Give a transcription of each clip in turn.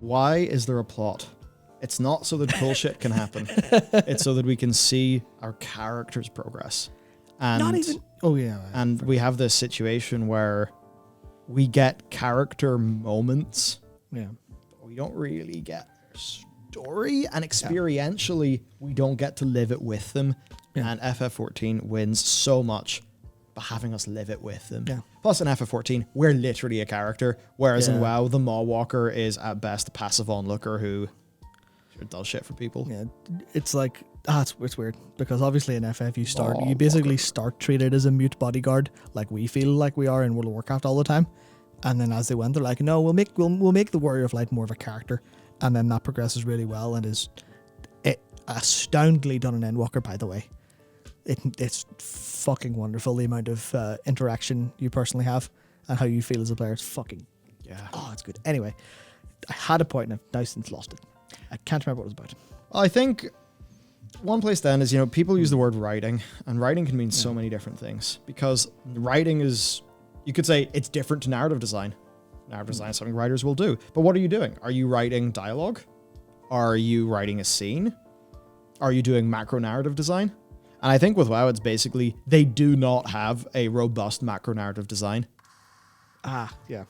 why is there a plot? It's not so that cool shit can happen. It's so that we can see our characters progress. And Not even. Oh yeah. and we have this situation where we get character moments. Yeah. But we don't really get their story, and experientially, we don't get to live it with them. Yeah. And FF14 wins so much by having us live it with them. Yeah. Plus, in FF14, we're literally a character, whereas in Yeah. WoW, the Maw Walker is at best a passive onlooker who does shit for people. Yeah. It's like it's weird because obviously in FF Maw you basically Walker. start treated as a mute bodyguard, like we feel like we are in World of Warcraft all the time. And then as they went, they're like, no, we'll make the Warrior of Light more of a character, and then that progresses really well and is astoundingly done in Endwalker, by the way. It's fucking wonderful, the amount of interaction you personally have and how you feel as a player. It's fucking, it's good. Anyway, I had a point and I've now since lost it. I can't remember what it was about. I think one place then is, people use the word writing, and writing can mean so many different things, because writing is, you could say it's different to narrative design. Narrative design is something writers will do. But what are you doing? Are you writing dialogue? Are you writing a scene? Are you doing macro narrative design? And I think with WoW, it's basically, they do not have a robust macro narrative design. Yeah.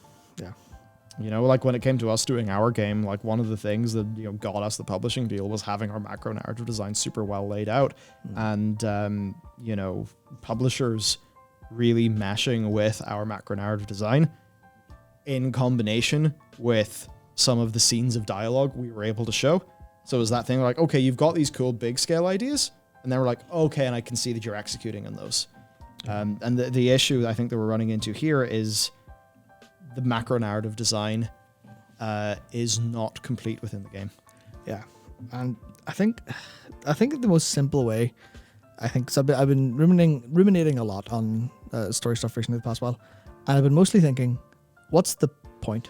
Like when it came to us doing our game, like one of the things that, got us the publishing deal was having our macro narrative design super well laid out. And, publishers really meshing with our macro narrative design in combination with some of the scenes of dialogue we were able to show. So it was that thing like, okay, you've got these cool big scale ideas. And then we're like, okay, and I can see that you're executing on those. And the issue I think that we're running into here is the macro narrative design is not complete within the game. Yeah. And I think the most simple way, so I've been ruminating a lot on story stuff recently the past while, and I've been mostly thinking, what's the point?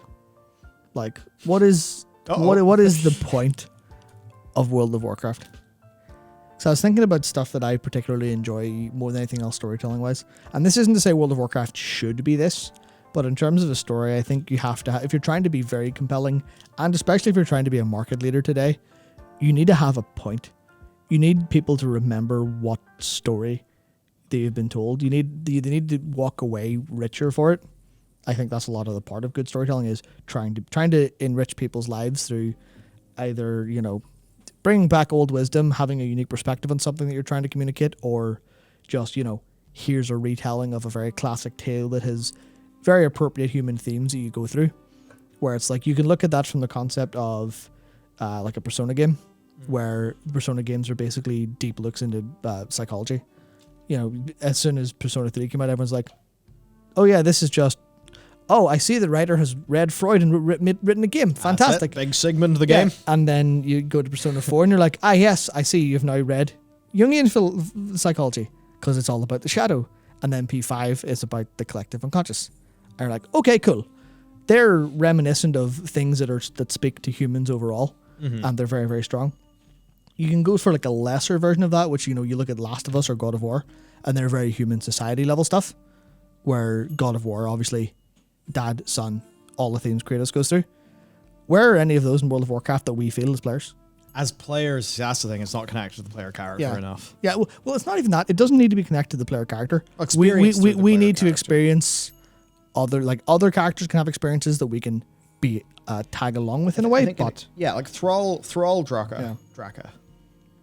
Like, what is the point of World of Warcraft? So I was thinking about stuff that I particularly enjoy more than anything else storytelling-wise. And this isn't to say World of Warcraft should be this, but in terms of a story, I think you have to if you're trying to be very compelling, and especially if you're trying to be a market leader today, you need to have a point. You need people to remember what story they've been told. They need to walk away richer for it. I think that's a lot of the part of good storytelling, is trying to enrich people's lives through either, bringing back old wisdom, having a unique perspective on something that you're trying to communicate, or just, here's a retelling of a very classic tale that has very appropriate human themes that you go through, where it's like you can look at that from the concept of like a Persona game, where Persona games are basically deep looks into psychology. As soon as Persona 3 came out, everyone's like, oh yeah, this is just, oh, I see the writer has read Freud and written a game. Fantastic. Big Sigmund the game. And then you go to Persona 4 and you're like, yes, I see you've now read Jungian psychology, because it's all about the shadow. And then P5 is about the collective unconscious. And you're like, okay, cool. They're reminiscent of things that speak to humans overall, and they're very, very strong. You can go for like a lesser version of that, which, you look at Last of Us or God of War, and they're very human society level stuff, where God of War, obviously, dad, son, all the themes Kratos goes through. Where are any of those in World of Warcraft that we feel as players? As players, that's the thing, it's not connected to the player character enough. Yeah, well, it's not even that. It doesn't need to be connected to the player character. We need to experience other characters can have experiences that we can be tag along with in a way. Like Thrall Draka.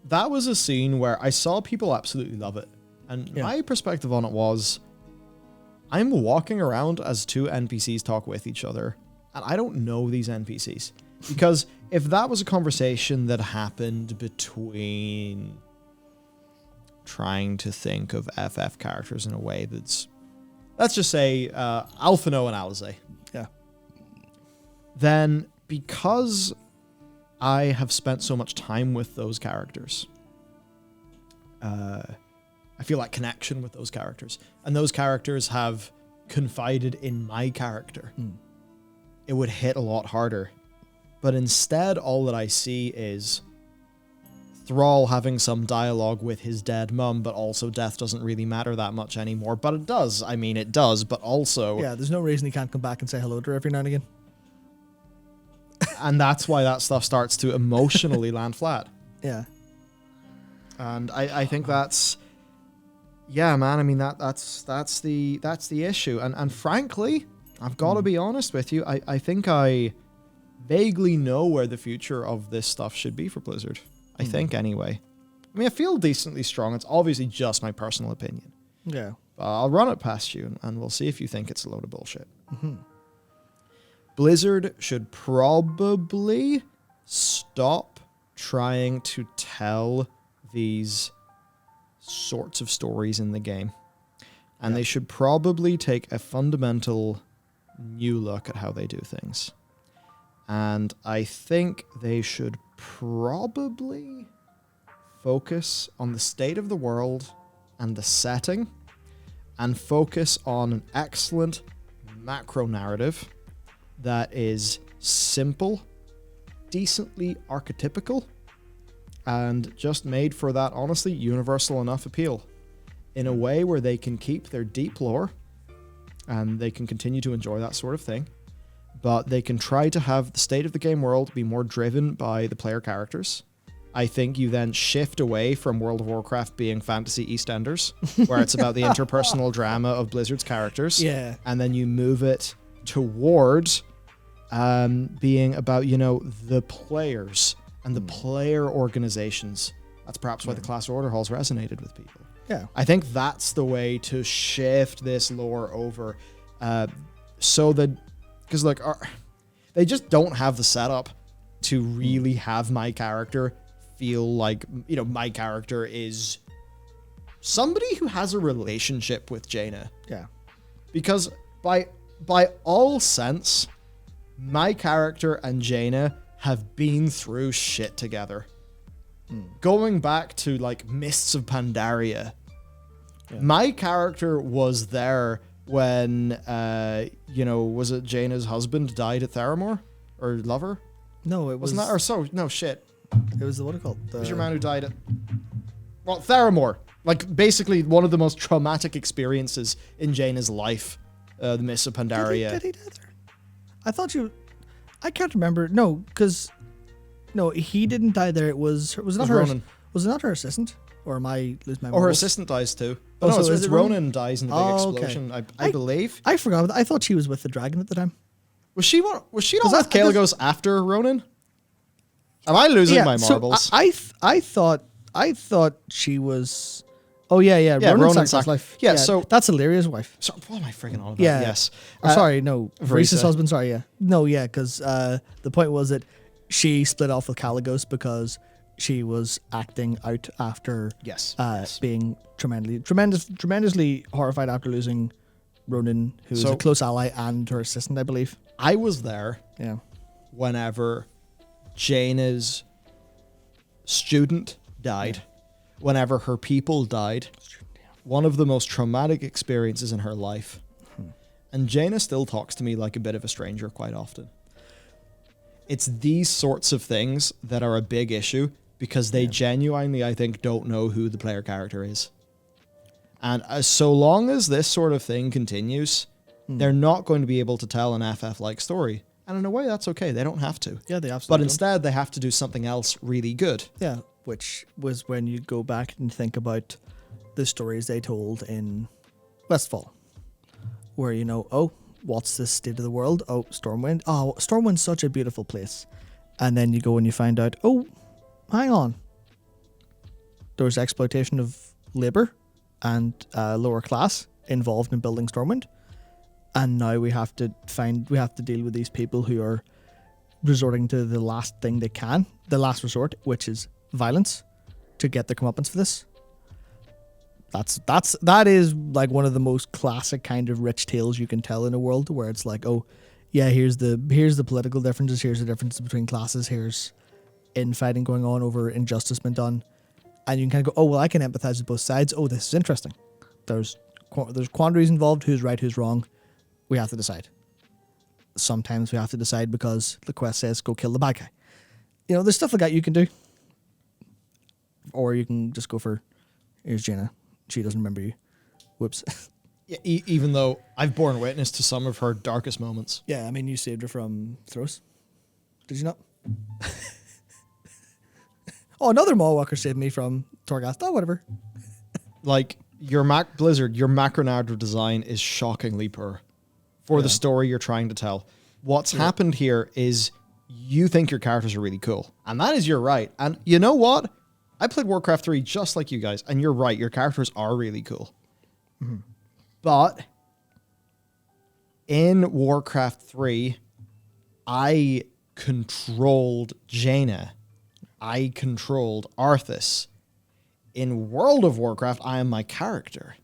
That was a scene where I saw people absolutely love it. And my perspective on it was, I'm walking around as two NPCs talk with each other, and I don't know these NPCs. Because if that was a conversation that happened between trying to think of FF characters in a way that's, let's just say, Alphino and Alizé. Yeah. Then, because I have spent so much time with those characters, I feel like connection with those characters. And those characters have confided in my character. It would hit a lot harder. But instead, all that I see is Thrall having some dialogue with his dead mum, but also death doesn't really matter that much anymore. But it does. I mean, it does, but also... Yeah, there's no reason he can't come back and say hello to her every now and again. And that's why that stuff starts to emotionally land flat. Yeah. And I think that's, yeah, man. I mean, that's the issue. And frankly, I've got to be honest with you. I think I vaguely know where the future of this stuff should be for Blizzard. I think anyway. I mean, I feel decently strong. It's obviously just my personal opinion. Yeah. I'll run it past you, and we'll see if you think it's a load of bullshit. Blizzard should probably stop trying to tell these sorts of stories in the game. And they should probably take a fundamental new look at how they do things. And I think they should probably focus on the state of the world and the setting, and focus on an excellent macro narrative that is simple, decently archetypical, and just made for that, honestly, universal enough appeal in a way where they can keep their deep lore and they can continue to enjoy that sort of thing, but they can try to have the state of the game world be more driven by the player characters. I think you then shift away from World of Warcraft being fantasy EastEnders, where it's about the interpersonal drama of Blizzard's characters. Yeah. And then you move it towards being about, the players and the player organizations. That's perhaps why the Class Order halls resonated with people. Yeah. I think that's the way to shift this lore over. So that, because they just don't have the setup to really have my character feel like, my character is somebody who has a relationship with Jaina. Yeah. Because by all sense, my character and Jaina have been through shit together. Going back to Mists of Pandaria, my character was there when, was it Jaina's husband died at Theramore? Or lover? No, it was... Wasn't that? Or so, no, shit. It was what it called? It was your man who died at... Well, Theramore. Basically one of the most traumatic experiences in Jaina's life. The Mists of Pandaria. Did he die there? I thought you... I can't remember. No, because... No, he didn't die there. It was not her... Ronan. Was it not her assistant? Or am I losing my mind? Or her assistant dies too. Oh, No, so it's is it Ronan dies in the big explosion, okay. I believe. I forgot. I thought she was with the dragon at the time. Was she not with Kael'gos after Ronan? Am I losing my marbles? So I thought she was... Oh, yeah. Ronan sacrificed his life. Yeah, so... That's Illyria's wife. So, what am I freaking on about? Yeah. Yes. Sorry, no. Vreesa's Vreesa. husband, sorry, yeah. No, yeah, because the point was that she split off with Kael'gos because she was acting out after Yes. being tremendously horrified after losing Ronan, who was a close ally, and her assistant, I believe. I was there Yeah. whenever Jaina's student died, whenever her people died. One of the most traumatic experiences in her life. And Jaina still talks to me like a bit of a stranger quite often. It's these sorts of things that are a big issue because they genuinely, I think, don't know who the player character is. And so long as this sort of thing continues, they're not going to be able to tell an FF-like story. And in a way, that's okay. They don't have to. Yeah, they absolutely But don't. instead, they have to do something else really good. Yeah, which was when you go back and think about the stories they told in Westfall, where what's the state of the world? Oh, Stormwind. Oh, Stormwind's such a beautiful place. And then you go and you find out, oh, hang on. There was exploitation of labor and lower class involved in building Stormwind. And now we have to deal with these people who are resorting to the last thing they can, the last resort, which is violence, to get their comeuppance for this. That is like one of the most classic kind of rich tales you can tell in a world where it's like, oh, yeah, here's the political differences, here's the differences between classes, here's infighting going on over injustice been done, and you can kind of go, oh, well, I can empathize with both sides. Oh, this is interesting. There's quandaries involved. Who's right? Who's wrong? We have to decide. Sometimes we have to decide because the quest says go kill the bad guy. There's stuff like that you can do, or you can just go for, here's Jaina. She doesn't remember you. Whoops. Yeah, even though I've borne witness to some of her darkest moments. Yeah, I mean, you saved her from Thros. Did you not? Oh, another Mallwalker saved me from Torghast. Oh, whatever. Like, your Blizzard, your macro narrative design is shockingly poor for the story you're trying to tell. What's happened here is you think your characters are really cool. And that is your right. And you know what? I played Warcraft 3 just like you guys. And you're right. Your characters are really cool. Mm-hmm. But in Warcraft 3, I controlled Jaina. I controlled Arthas. In World of Warcraft, I am my character.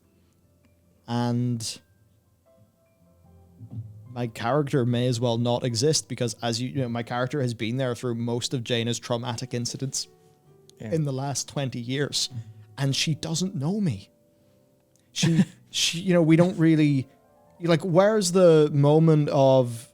And my character may as well not exist because, as you know, my character has been there through most of Jaina's traumatic incidents in the last 20 years. And she doesn't know me. She, we don't really... Like, where's the moment of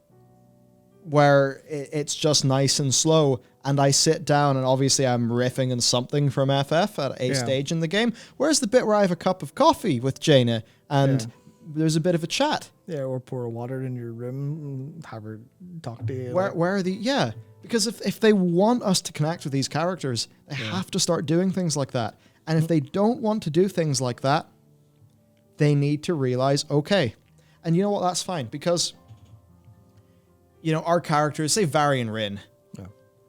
where it's just nice and slow and I sit down and obviously I'm riffing on something from FF at a stage in the game? Where's the bit where I have a cup of coffee with Jaina and there's a bit of a chat? Yeah, or pour water in your room and have her talk to you. Where are the... Yeah, because if they want us to connect with these characters, they have to start doing things like that. And if they don't want to do things like that, they need to realize, okay... And you know what? That's fine because, our characters, say Varian Rin. Yeah.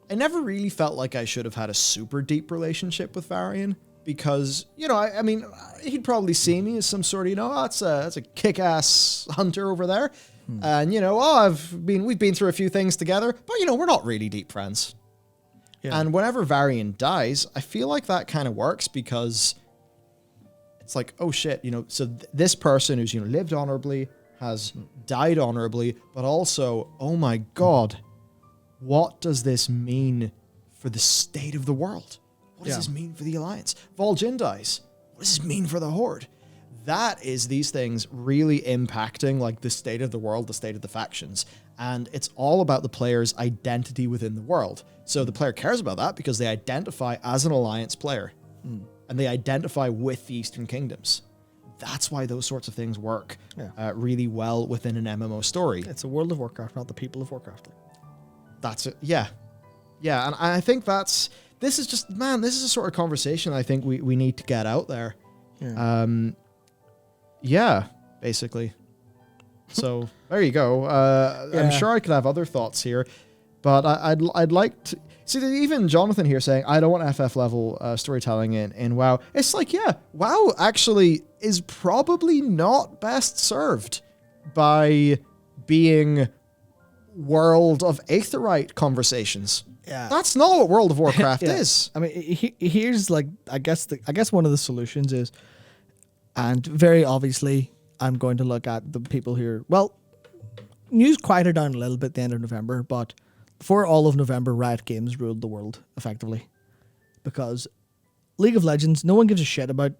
I never really felt like I should have had a super deep relationship with Varian because, I mean, he'd probably see me as some sort of, that's a kick-ass hunter over there. And, we've been through a few things together, but, we're not really deep friends. Yeah. And whenever Varian dies, I feel like that kind of works because it's like, oh shit, so this person who's, lived honorably, has died honorably, but also, oh my God, what does this mean for the state of the world? What does this mean for the Alliance? Vol'jin dies. What does this mean for the Horde? That is these things really impacting like the state of the world, the state of the factions. And it's all about the player's identity within the world. So the player cares about that because they identify as an Alliance player. And they identify with the Eastern Kingdoms. That's why those sorts of things work really well within an MMO story. It's a World of Warcraft, not the people of Warcraft. That's it. Yeah. Yeah, and I think this is a sort of conversation I think we need to get out there. Yeah. Basically. So there you go. I'm sure I could have other thoughts here, but I'd like to... See, even Jonathan here saying, I don't want FF level storytelling in WoW. It's like, WoW actually is probably not best served by being World of Aetheryte conversations. Yeah. That's not what World of Warcraft is. I mean, here's like, I guess one of the solutions is, and very obviously, I'm going to look at the people here. Well, news quieted down a little bit at the end of November, but for all of November, Riot Games ruled the world, effectively. Because League of Legends, no one gives a shit about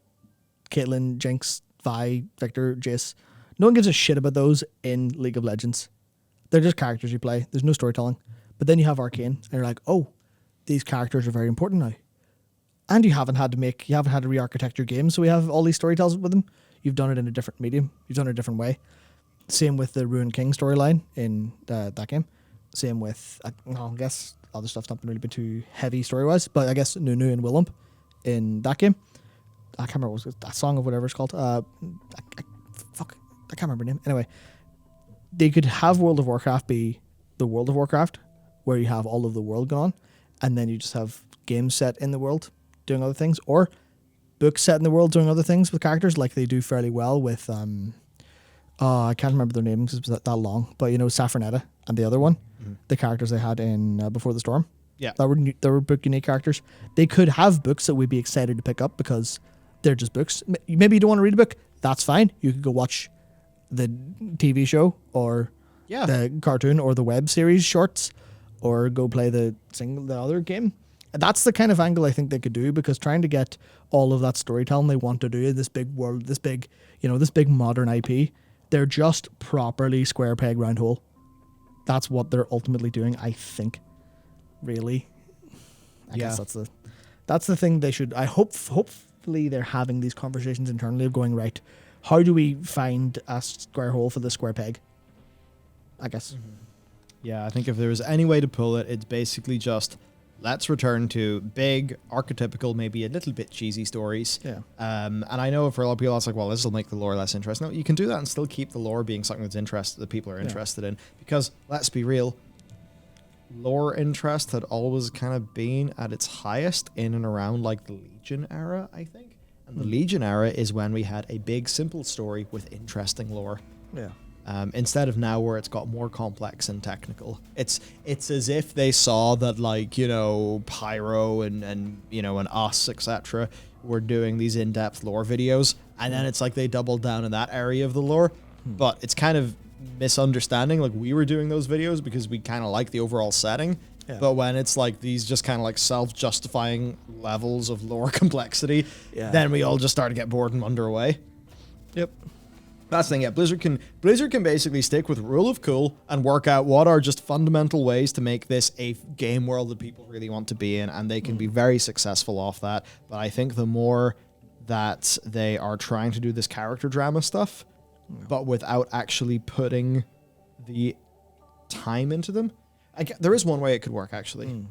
Caitlyn, Jinx, Vi, Victor, Jace. No one gives a shit about those in League of Legends. They're just characters you play. There's no storytelling. But then you have Arcane, and you're like, oh, these characters are very important now. And you haven't had to re-architect your game, so we have all these storytellers with them. You've done it in a different medium. You've done it a different way. Same with the Ruined King storyline in that game. Same with, I guess, other stuff's not been really been too heavy story-wise, but I guess Nunu and Willump in that game. I can't remember what was that song of whatever it's called. I can't remember the name. Anyway, they could have World of Warcraft be the World of Warcraft, where you have all of the world going on, and then you just have games set in the world doing other things, or books set in the world doing other things with characters, like they do fairly well with, I can't remember their names because it was that long, but Saffronetta and the other one, the characters they had in Before the Storm. Yeah. They were book unique characters. They could have books that we'd be excited to pick up because they're just books. Maybe you don't want to read a book. That's fine. You could go watch the TV show or the cartoon or the web series shorts or go play the other game. That's the kind of angle I think they could do, because trying to get all of that storytelling they want to do in this big world, this big modern IP, they're just properly square peg round hole. That's what they're ultimately doing, I think. Really, I guess that's the thing they should. Hopefully they're having these conversations internally of going, right, how do we find a square hole for the square peg? I guess. Yeah, I think if there was any way to pull it, it's basically just let's return to big, archetypical, maybe a little bit cheesy stories. Yeah. And I know for a lot of people, it's like, well, this will make the lore less interesting. No, you can do that and still keep the lore being something that people are interested in. Because let's be real, lore interest had always kind of been at its highest in and around like the Legion era, I think. And the Legion era is when we had a big, simple story with interesting lore. Yeah. Instead of now where it's got more complex and technical. It's as if they saw that, like, you know, Pyro and you know, and us, etc. were doing these in-depth lore videos, and then it's like they doubled down in that area of the lore. But it's kind of misunderstanding. Like, we were doing those videos because we kind of like the overall setting. Yeah. But when it's like these just kind of like self-justifying levels of lore complexity, then we all just start to get bored and wander away. Yep. That's the thing, yeah. Blizzard can basically stick with rule of cool and work out what are just fundamental ways to make this a game world that people really want to be in, and they can be very successful off that. But I think the more that they are trying to do this character drama stuff, but without actually putting the time into them, there is one way it could work, actually.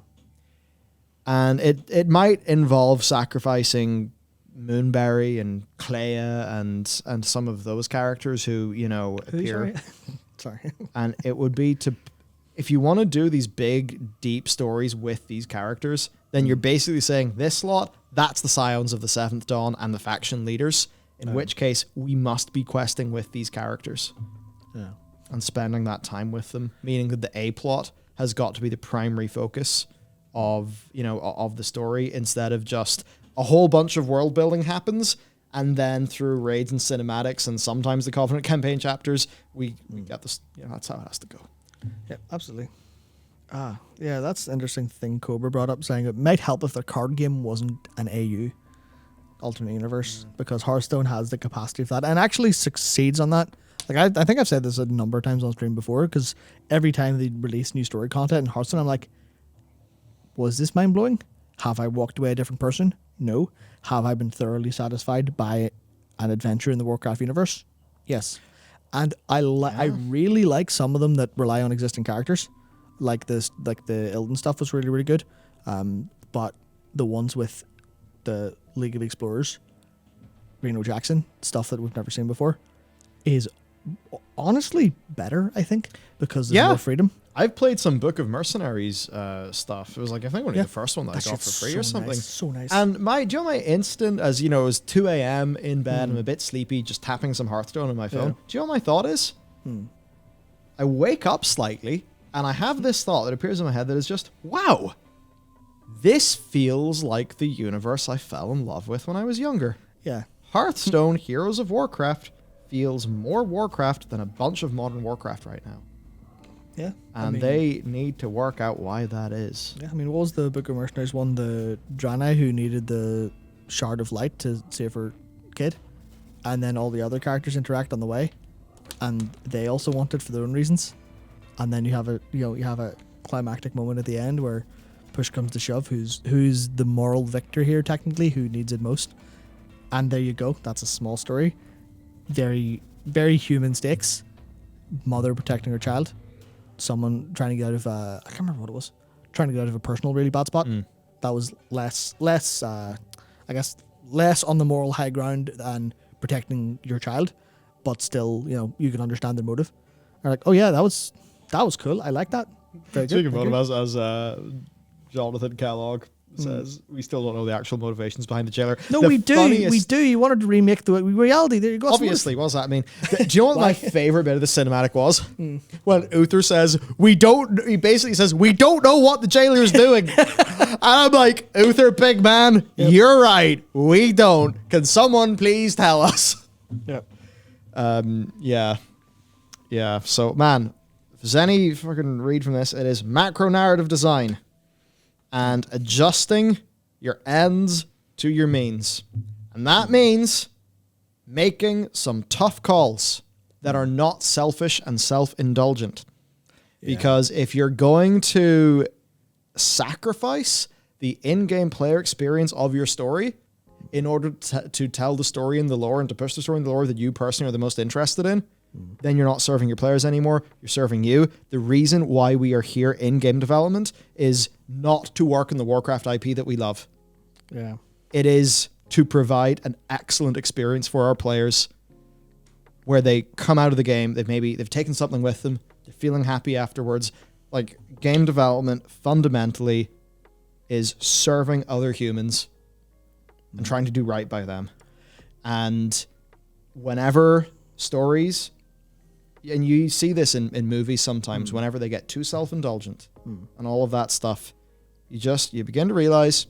And it might involve sacrificing Moonberry and Clea and some of those characters who, you know, appear. Sorry. And it would be if you want to do these big, deep stories with these characters, then you're basically saying this slot, that's the Scions of the Seventh Dawn and the faction leaders, in which case we must be questing with these characters. Yeah. And spending that time with them, meaning that the A plot has got to be the primary focus of, you know, of the story, instead of just a whole bunch of world building happens, and then through raids and cinematics and sometimes the Covenant campaign chapters, we get this. You know, that's how it has to go. Yeah, absolutely. Yeah, that's an interesting thing Cobra brought up, saying it might help if their card game wasn't an AU, alternate universe, because Hearthstone has the capacity for that and actually succeeds on that. Like I think I've said this a number of times on stream before, because every time they release new story content in Hearthstone, I'm like, was this mind blowing? Have I walked away a different person? No. Have I been thoroughly satisfied by an adventure in the Warcraft universe? Yes. And I really like some of them that rely on existing characters, like the Ilden stuff was really, really good. But the ones with the League of Explorers, Reno Jackson, stuff that we've never seen before, is honestly better, I think, because there's more freedom. I've played some Book of Mercenaries stuff. It was like, I think only the first one that I got for free or something. Nice. So nice. And do you know my instant, as you know, it was 2 a.m. in bed, I'm a bit sleepy, just tapping some Hearthstone on my phone. Yeah. Do you know what my thought is? I wake up slightly, and I have this thought that appears in my head that is just, wow, this feels like the universe I fell in love with when I was younger. Yeah. Hearthstone, Heroes of Warcraft, feels more Warcraft than a bunch of modern Warcraft right now. Yeah. And they need to work out why that is. Yeah, I mean, what was the Book of Mercenaries one? The Draenei who needed the Shard of Light to save her kid, and then all the other characters interact on the way, and they also want it for their own reasons. And then you have a climactic moment at the end where push comes to shove, who's the moral victor here technically, who needs it most. And there you go. That's a small story. Very, very human stakes. Mother protecting her child. Someone trying to get out of I can't remember what it was. Trying to get out of a personal really bad spot. That was less I guess less on the moral high ground than protecting your child, but still, you know, you can understand their motive. They're like, oh yeah, that was cool. I like that. Very good. Speaking of motive, as Jonathan Kellogg says, we still don't know the actual motivations behind the jailer. No, we do. We do. You wanted to remake the reality. There you go. Obviously, what's that mean? Do you know what my favorite bit of the cinematic was? When Uther says, he basically says, we don't know what the jailer's doing. And I'm like, Uther, big man, you're right. We don't. Can someone please tell us? Yep. Yeah. So, man, if there's any fucking read from this, it is macro narrative design and adjusting your ends to your means. And that means making some tough calls that are not selfish and self-indulgent. Because if you're going to sacrifice the in-game player experience of your story in order to tell the story in the lore and to push the story in the lore that you personally are the most interested in, then you're not serving your players anymore. You're serving you. The reason why we are here in game development is not to work in the Warcraft IP that we love. Yeah. It is to provide an excellent experience for our players where they come out of the game, they've taken something with them, they're feeling happy afterwards. Like, game development fundamentally is serving other humans and trying to do right by them. And whenever stories, and you see this in movies sometimes, whenever they get too self-indulgent and all of that stuff, you begin to realize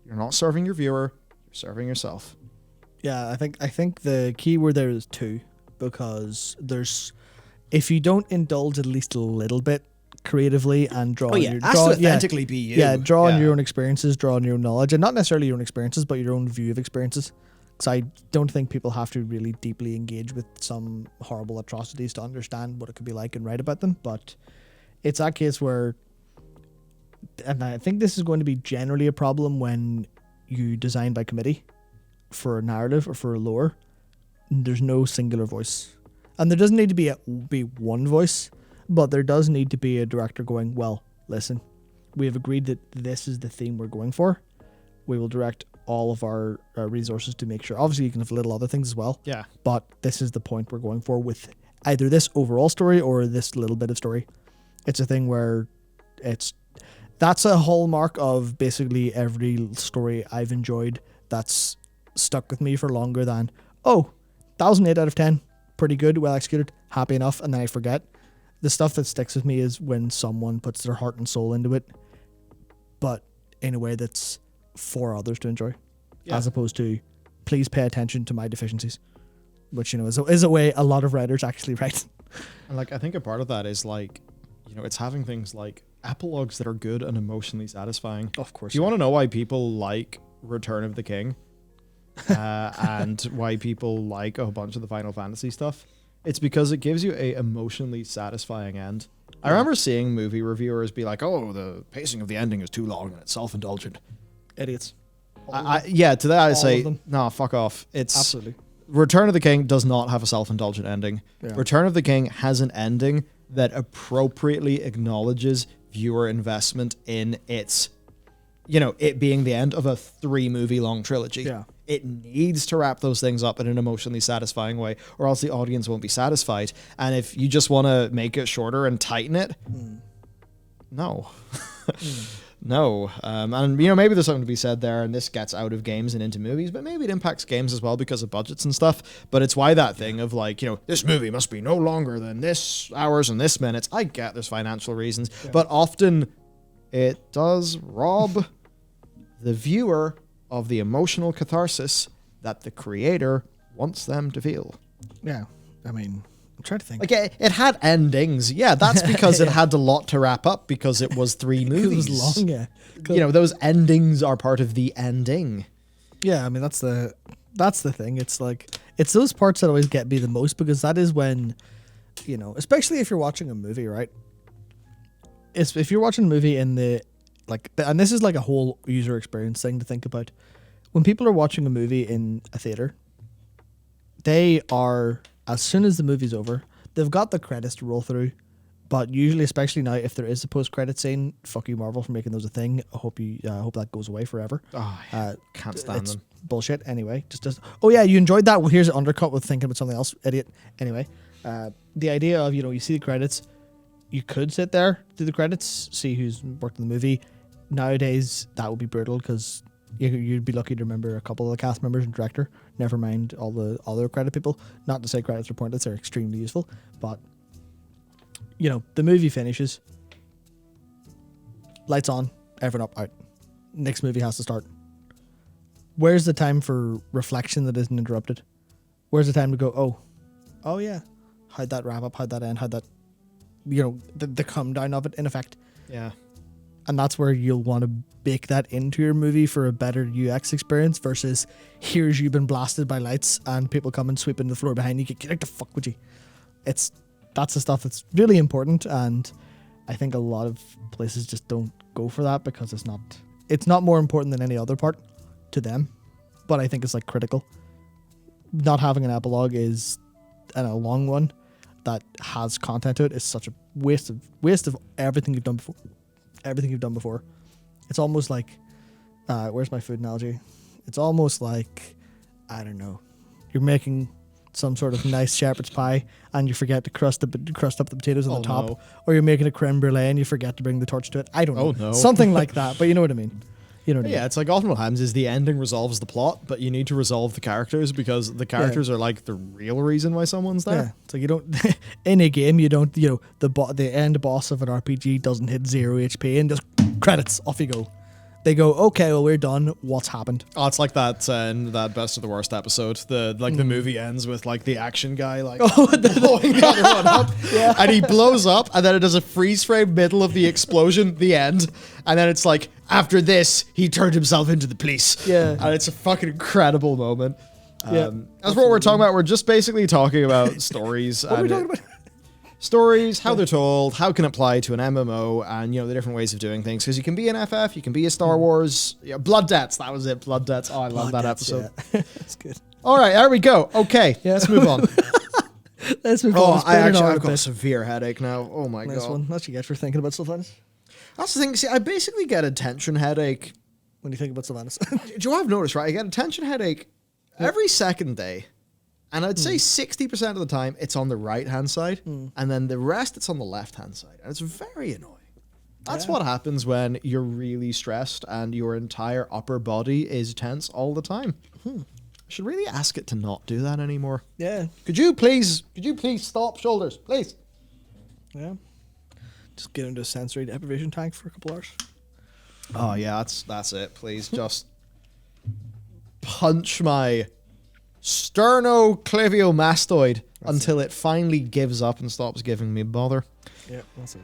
you're not serving your viewer, you're serving yourself. Yeah, I think the key word there is two, because if you don't indulge at least a little bit creatively and draw authentically be you. Yeah, draw on your own experiences, draw on your own knowledge, and not necessarily your own experiences, but your own view of experiences. Because I don't think people have to really deeply engage with some horrible atrocities to understand what it could be like and write about them. But it's that case where, and I think this is going to be generally a problem when you design by committee for a narrative or for a lore. There's no singular voice, and there doesn't need to be one voice, but there does need to be a director going, well, listen, we have agreed that this is the theme we're going for. We will direct all of our resources to make sure. Obviously, you can have little other things as well. Yeah. But this is the point we're going for with either this overall story or this little bit of story. It's a thing where that's a hallmark of basically every story I've enjoyed that's stuck with me for longer than, 1,008 out of 10, pretty good, well executed, happy enough, and then I forget. The stuff that sticks with me is when someone puts their heart and soul into it, but in a way that's for others to enjoy, as opposed to, please pay attention to my deficiencies, which, is a way a lot of writers actually write. And I think a part of that is it's having things like epilogues that are good and emotionally satisfying. Of course. Do you want to know why people like Return of the King? And why people like a bunch of the Final Fantasy stuff? It's because it gives you a emotionally satisfying end. I remember seeing movie reviewers be like, the pacing of the ending is too long and it's self-indulgent. Idiots. To that I say, no, fuck off. It's absolutely. Return of the King does not have a self-indulgent ending. Yeah. Return of the King has an ending that appropriately acknowledges viewer investment in its, it being the end of a 3-movie long trilogy. Yeah. It needs to wrap those things up in an emotionally satisfying way, or else the audience won't be satisfied. And if you just want to make it shorter and tighten it, no. No. And, maybe there's something to be said there, and this gets out of games and into movies, but maybe it impacts games as well because of budgets and stuff. But it's why that thing of this movie must be no longer than this hours and this minutes. I get there's financial reasons, but often it does rob the viewer of the emotional catharsis that the creator wants them to feel. Yeah. I mean, I'm trying to think. It had endings. Yeah, that's because it had a lot to wrap up because it was 3 movies. It was long, yeah. Those endings are part of the ending. Yeah, I mean, that's the thing. It's those parts that always get me the most, because that is when, especially if you're watching a movie, right? If you're watching a movie in and this is like a whole user experience thing to think about. When people are watching a movie in a theater, they are, as soon as the movie's over, they've got the credits to roll through. But usually, especially now, if there is a post-credit scene, fuck you, Marvel, for making those a thing. I hope that goes away forever. Can't stand them. Bullshit. Anyway, you enjoyed that? Well, here's an undercut with thinking about something else, idiot. Anyway, the idea of, you see the credits, you could sit there through the credits, see who's worked in the movie. Nowadays, that would be brutal because you'd be lucky to remember a couple of the cast members and director, never mind all the other credit people. Not to say credits are pointless, they're extremely useful, but the movie finishes, lights on, everyone up, out. Next movie has to start. Where's the time for reflection that isn't interrupted? Where's the time to go, oh yeah, how'd that wrap up, how'd that end, how'd that, the come down of it, in effect. Yeah. And that's where you'll want to bake that into your movie for a better UX experience versus here's you been blasted by lights and people come and sweeping the floor behind you. Get out the fuck with you. That's the stuff that's really important, and I think a lot of places just don't go for that because it's not more important than any other part to them, but I think it's critical. Not having an epilogue is a long one, that has content to it is such a waste of everything you've done before. Everything you've done before. It's almost like, where's my food analogy? It's almost like, I don't know, you're making some sort of nice shepherd's pie and you forget to crust up the potatoes on the top, or you're making a creme brulee and you forget to bring the torch to it. I don't know. No. Something like that, but you know what I mean. You know what I mean? It's like often what happens is the ending resolves the plot, but you need to resolve the characters because the characters are like the real reason why someone's there. Yeah. It's like you don't in a game you don't, you know, the end boss of an RPG doesn't hit 0 HP and just credits, off you go. They go, okay, well, we're done. What's happened? Oh, it's like that in that Best of the Worst episode. The movie ends with like the action guy like blowing the other one up, and he blows up, and then it does a freeze frame middle of the explosion, the end, and then it's like after this he turned himself into the police. Yeah, and it's a fucking incredible moment. That's what we're talking about. We're just basically talking about stories. What are we talking about? Stories, how they're told, how can apply to an MMO, and the different ways of doing things. Because you can be an FF, you can be a Star Wars. Blood Debts, that was it. Blood Debts. Oh, I love that episode. Yeah. That's good. All right, there we go. Okay, let's move on. Let's move on. I've got a severe headache now. Oh my god. Nice one. That's what you get for thinking about Sylvanas. That's the thing. See, I basically get a tension headache when you think about Sylvanas. Do you know what I've noticed, right? I get a tension headache every second day. And I'd say 60% of the time it's on the right-hand side, and then the rest it's on the left-hand side. And it's very annoying. That's what happens when you're really stressed and your entire upper body is tense all the time. I should really ask it to not do that anymore. Yeah. Could you please stop shoulders, please? Yeah. Just get into a sensory deprivation tank for a couple hours. Oh yeah, that's it. Please just punch my sternoclaviomastoid until it finally gives up and stops giving me bother. Yeah, that's it.